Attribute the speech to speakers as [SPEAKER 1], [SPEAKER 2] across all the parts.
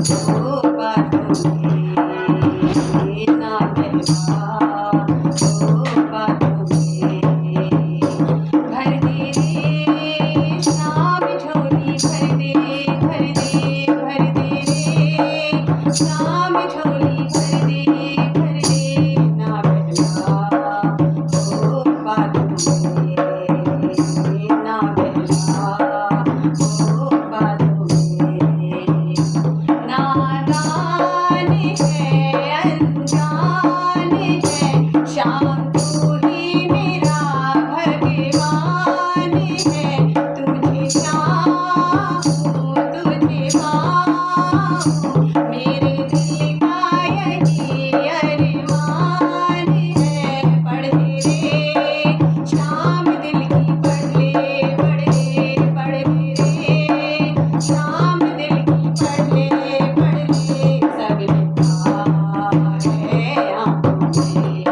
[SPEAKER 1] ओ बातों में ना बहका, ओ बातों में भर दे रे शाम झोली, भर दे रे शाम झोली, भर दे ना बहका, ओ बातों में ना बहका, ओ बातों में नादान है अनजान है, शाम तू ही मेरा भगवान है, तुझे चाहूं तुझे पाऊं, मेरे दिल का यही अरमान है। पढ़ रे शाम दिल की, पढ़ ले रे शाम दिल की, पढ़ ले सब लिखा है आँखों में।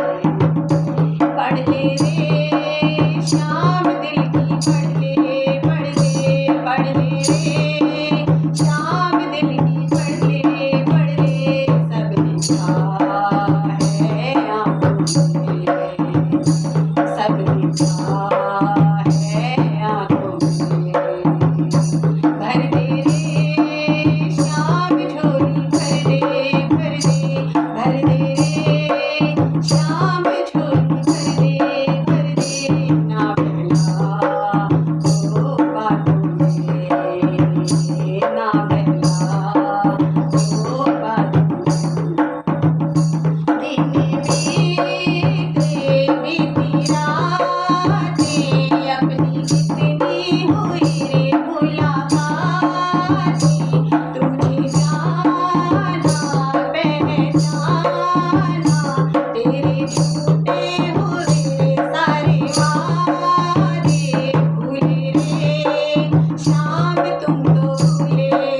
[SPEAKER 1] पढ़ ले रे शाम दिल की, पढ़ ले रे शाम दिल की, पढ़ ले सब लिखा है आँखों में, सब लिखा है आँखों में। भर दे रे शाम झोली, भर दे रे शाम झोली, भर दे ना बहला, ओ बातों में ना बहला, ओ बातों में। दिन बीती रातें अपनी कितनी हुई रे मुलाकातें, तुझे जाना पहचाना, तेरे झूठे हुए सारे वादे, भूले रे शाम तुम तो भूले रे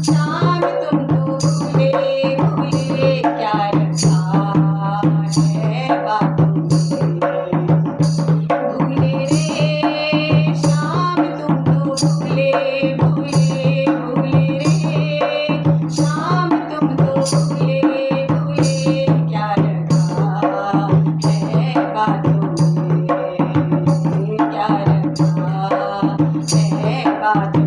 [SPEAKER 1] शाम तुम तो भूले क्या रखा है बातों में। भूले रे शाम तुम तो भूले रे शाम तुम तो भूले क्या रखा है बातों में, क्या रखा है बातों